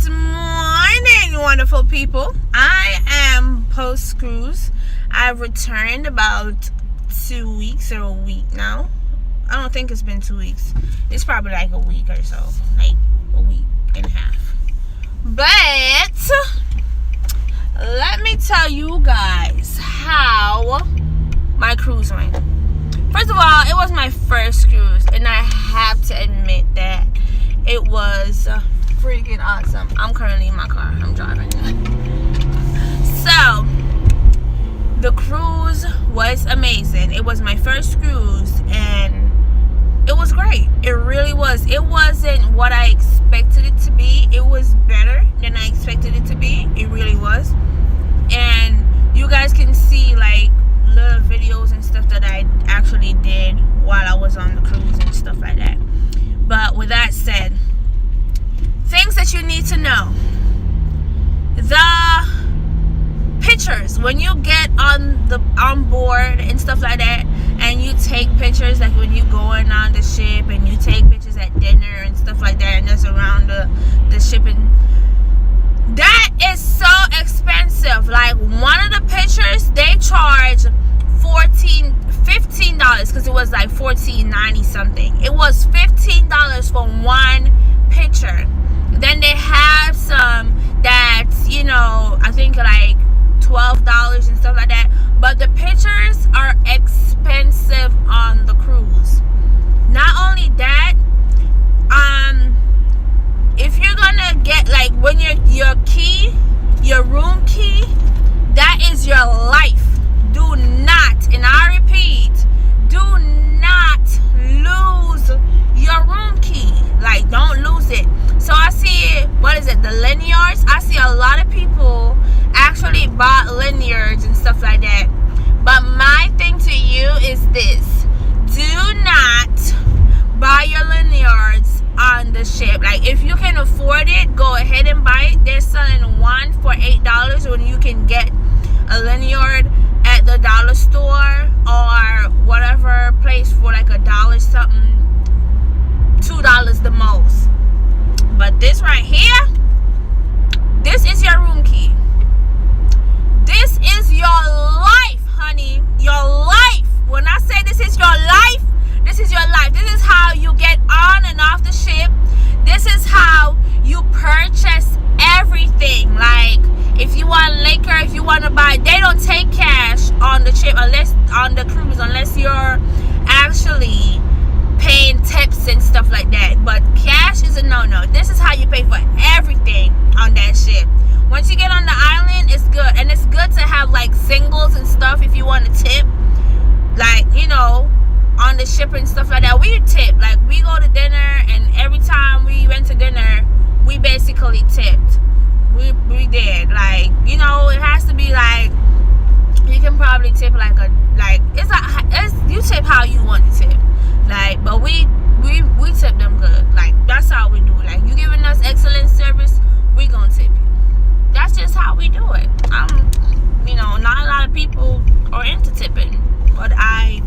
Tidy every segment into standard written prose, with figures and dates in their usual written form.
Good morning, wonderful people. I am post-cruise. I've returned about 2 weeks or a week now. I don't think it's been 2 weeks. It's probably like a week or so. Like a week and a half. But let me tell you guys how my cruise went. First of all, it was my first cruise, and I have to admit that it was freaking awesome. I'm currently in my car. I'm driving. So, the cruise was amazing. It was my first cruise, and it was great. It really was. It wasn't what I expected it to be. It was better than I expected it to be. It really was. And you guys can see like little videos and stuff that I actually did while I was on the cruise and stuff like that. But with that said, things that you need to know. The pictures, when you get on board and stuff like that, and you take pictures, like when you going on the ship and you take pictures at dinner and stuff like that, and just around the ship, and that is so expensive. Like one of the pictures, they charge $15 because it was like $14.90 something. It was $15 for one picture. Then they have some that's, you know, I think like $12 and stuff like that. But the pictures are expensive on the cruise. Not only that, if you're gonna get like when your key, your room key, that is your life. Do not, and I repeat, do not lose your room key. Like, don't lose it. So I see, what is it, the lanyards? I see a lot of people actually bought lanyards and stuff like that. But my thing to you is this: do not buy your lanyards on the ship. Like, if you can afford it, go ahead and buy it. They're selling one for $8 when you can get a lanyard at the dollar store or whatever place for like $1 something, $2 the most. But this right here, this is your room key. This is your life, honey. Your life. When I say this is your life, this is your life. This is how you get on and off the ship. This is how you purchase everything. Like, if you want liquor, if you want to buy, they don't take cash on the trip, unless on the cruise, unless you're actually paying tips and stuff like that. But cash is a no-no. This is how you pay for everything on that ship. Once you get on the island, it's good. And it's good to have like singles and stuff if you want to tip. Like, you know, on the ship and stuff like that, we tip. Like, we go to dinner, and every time we went to dinner, we basically tipped. We did. Like, you know, it has to be like, you can probably tip like it's you tip how you want to tip. Like, but we tip them good. Like, that's how we do it. Like, you giving us excellent service, we gonna tip you. That's just how we do it. You know, not a lot of people are into tipping, but I'm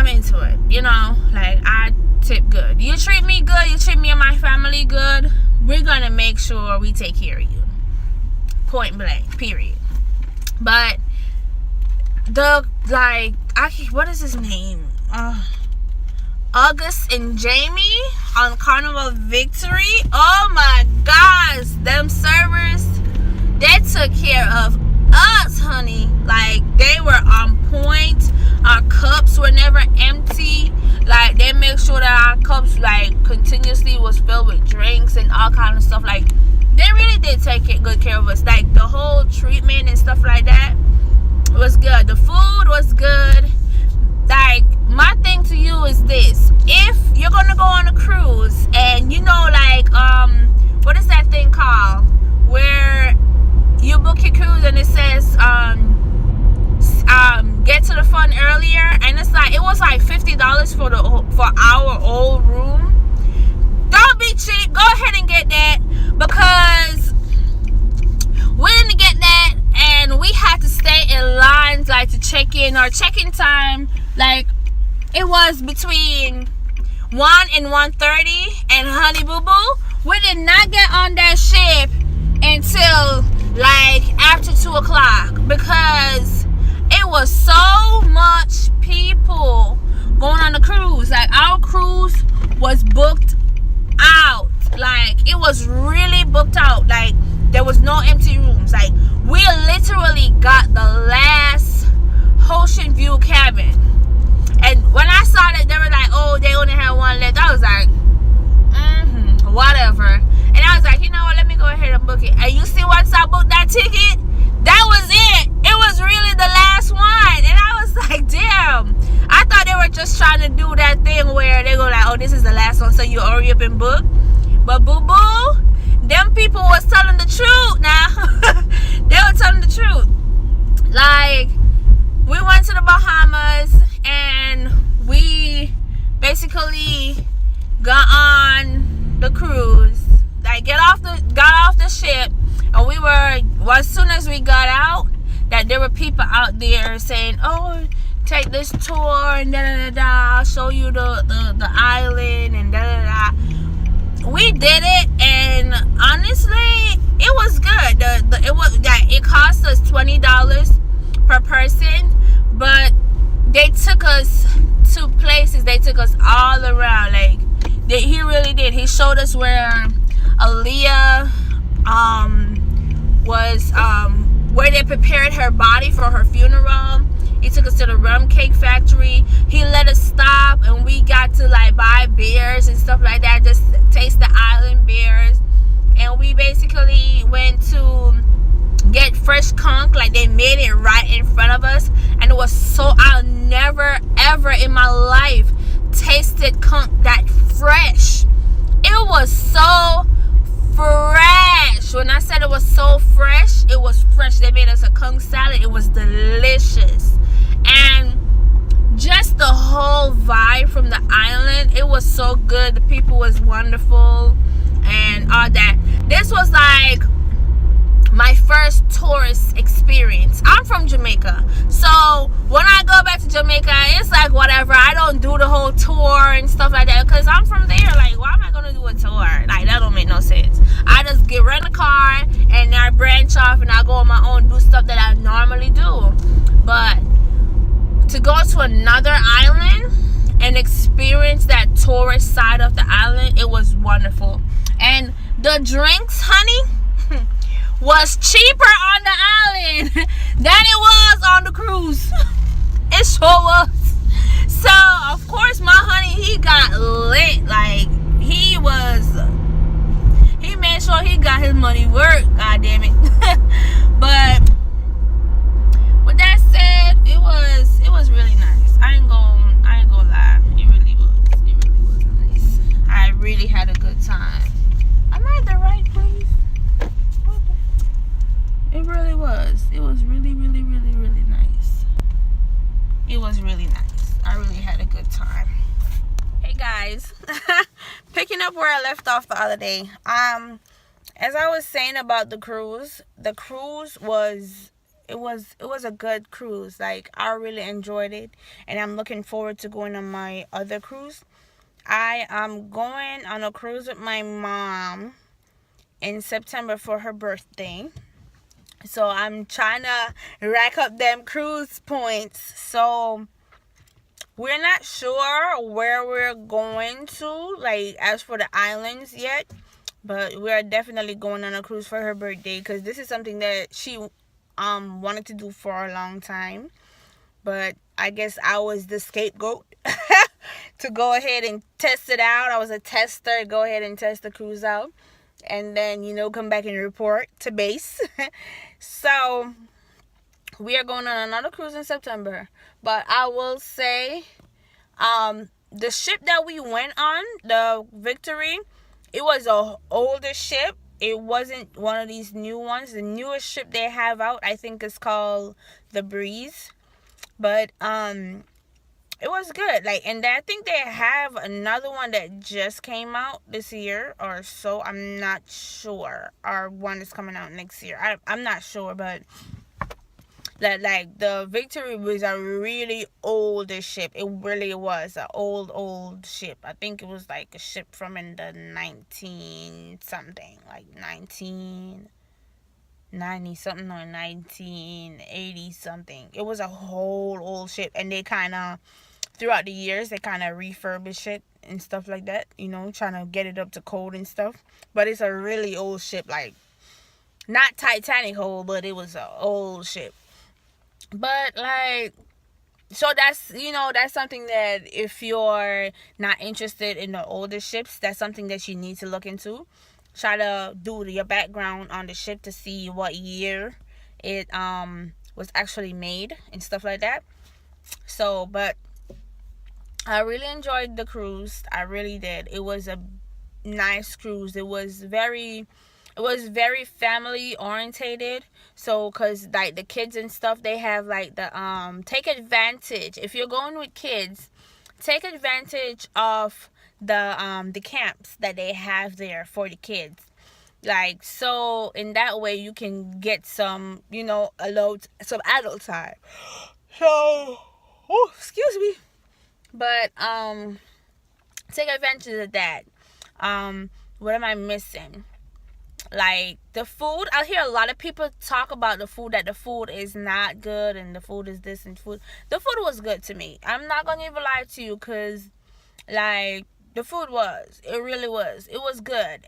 into it. You know, like, I tip good. You treat me good, you treat me and my family good, we're gonna make sure we take care of you. Point blank, period. But what is his name? August and Jamie on Carnival Victory. Oh my gosh, them servers, they took care of us, honey. Like, they were on point. Our cups were never empty. Like, they make sure that our cups like continuously was filled with drinks and all kind of stuff. Like, they really did take good care of us. Like, the whole treatment and stuff like that was good. The food was good. Like, my thing to you is this: if you're gonna go on a cruise and you know, like, what is that thing called where you book your cruise and it says get to the front earlier, and it's like, it was like $50 for our old room. Don't be cheap. Go ahead and get that, because we didn't get that, and we had to stay in lines like to check in. Our check-in time, like, it was between 1 and 1:30, and honey boo boo, We did not get on that ship until like after 2 o'clock, because it was so much people going on the cruise. Like, our cruise was booked out. Like, it was really booked out. Like, there was no empty rooms. Like, we literally got the last ocean view cabin. And when I saw that they were like, oh, they only had one left, I was like, whatever. And I was like, you know what, let me go ahead and book it. And you see, once I booked that ticket, that was it. It was really the last one. And I was like, damn. I thought they were just trying to do that thing where they go like, oh, this is the last one, so you hurry up and book. But boo-boo, them people was telling the truth now. They were telling the truth. Like, we went to the Bahamas, and we basically got on the cruise. Like, got off the ship, and we were, as soon as we got out, that there were people out there saying, oh, take this tour and da-da-da-da, I'll show you the island and da-da-da. We did it, and honestly, it was good. It cost us $20 per person, but they took us to places. They took us all around. Like, he really did. He showed us where Aaliyah was, where they prepared her body for her funeral. He took us to the rum cake factory. He let us stop, and we got to like buy beers and stuff like that. Just taste the island beers. And we basically went to get fresh conch. Like, they made it right in front of us, and it was so, I'll never ever in my life tasted conch that fresh. It was so fresh. When I said it was so fresh, it was fresh. They made us a conch salad. It was delicious. And just the whole vibe from the island, it was so good. The people was wonderful and all that. This was like my first tourist experience. I'm from Jamaica, so when I go back to Jamaica, it's like whatever. I don't do the whole tour and stuff like that, because I'm from there. Like, why am I gonna do a tour? Like, that don't make no sense. I just rent a car and I branch off and I go on my own, do stuff that I normally do. But to go to another island and experience that tourist side of the island, it was wonderful. And the drinks, honey, was cheaper on the island than it was on the cruise. It sure was. So, of course, my honey, he got lit. Like, he made sure he got his money worth. God damn it. But with that said, it was really nice. I ain't gonna lie. It really was nice. I really had a good time. Am I at the right place? It really was. It was really, really, really, really nice. It was really nice. I really had a good time. Hey guys, picking up where I left off the other day. As I was saying about the cruise was a good cruise. Like, I really enjoyed it, and I'm looking forward to going on my other cruise. I am going on a cruise with my mom in September for her birthday. So I'm trying to rack up them cruise points. So we're not sure where we're going to, like, as for the islands yet. But we are definitely going on a cruise for her birthday, because this is something that she wanted to do for a long time. But I guess I was the scapegoat to go ahead and test it out. I was a tester. Go ahead and test the cruise out, and then, come back and report to base. So we are going on another cruise in September. But I will say, the ship that we went on, the Victory, it was a older ship. It wasn't one of these new ones. The newest ship they have out, I think, is called the Breeze. But it was good. Like, and I think they have another one that just came out this year or so. I'm not sure. Or one is coming out next year. I'm not sure, but that like the Victory was a really old ship. It really was an old ship. I think it was like a ship from in the 19 something, like 1990 something or 1980 something. It was a whole old ship, and they kind of throughout the years they kind of refurbish it and stuff like that, trying to get it up to code and stuff. But it's a really old ship, like not Titanic old, but it was an old ship. But like, so that's something that if you're not interested in the older ships, that's something that you need to look into. Try to do your background on the ship to see what year it was actually made and stuff like that. So, but I really enjoyed the cruise. I really did. It was a nice cruise. It was very family orientated. So cuz like the kids and stuff, they have like the take advantage. If you're going with kids, take advantage of the camps that they have there for the kids. Like, so in that way you can get some, some adult time. So, oh, excuse me. But take advantage of that. What am I missing? Like the food, I hear a lot of people talk about the food, that the food is not good and the food is this and food. The food was good to me. I'm not gonna even lie to you, because like the food it really was. It was good.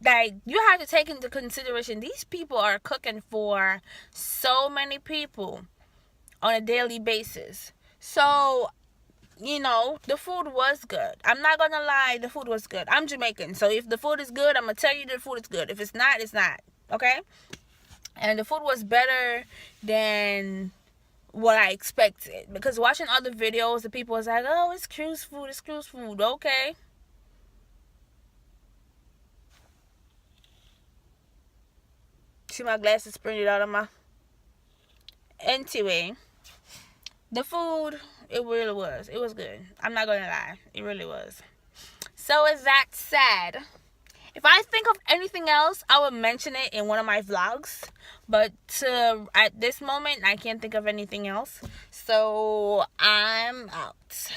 Like you have to take into consideration these people are cooking for so many people on a daily basis. So the food was good. I'm not gonna lie, the food was good. I'm Jamaican, so if the food is good, I'm gonna tell you the food is good. If it's not, it's not. Okay? And the food was better than what I expected. Because watching other videos, the people was like, oh, it's cruise food, Okay. See my glasses printed out of my... Anyway, the food, it really was. It was good. I'm not going to lie. It really was. So with that said, if I think of anything else, I will mention it in one of my vlogs. But at this moment, I can't think of anything else. So I'm out.